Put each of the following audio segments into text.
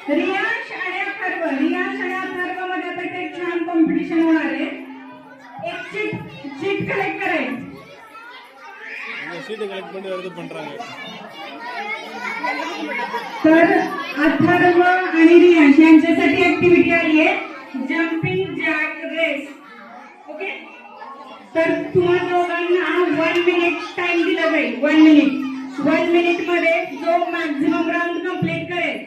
रियांश आणि अथर्व मध्ये आता एक छान कॉम्पिटिशन होणार आहे. एक चीट कलेक्ट करायचं. तर अथर्व आणि रियांश यांच्यासाठी ऍक्टिव्हिटी आली आहे जम्पिंग जॅक रेस. ओके, तर तुम्हाला दोघांना 1 मिनिट टाइम दिला जाईल. 1 मिनिट मध्ये जो मॅक्झिमम राऊंड कंप्लीट करेल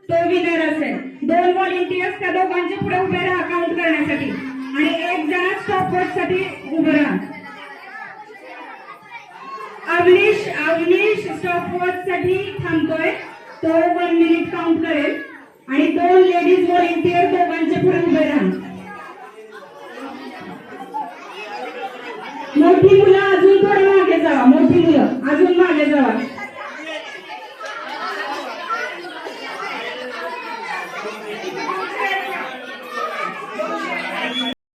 तो विनर असेल. 2 व्हॉलेंटियर्स त्या दोघांच्या पुढे उभे राहा काउंट करण्यासाठी आणि एक जण स्टॉपवॉच साठी उभे राहा. अवनीश स्टॉपवॉच साठी थांबतोय. तो 1 मिनिट काउंट करेल आणि 2 लेडीज व्हॉलेंटियर दोघांच्या पुढे उभे राहा. मोठी मुलं अजून थोडं मागे जावा. मोठी मुलं अजून मागे जावा.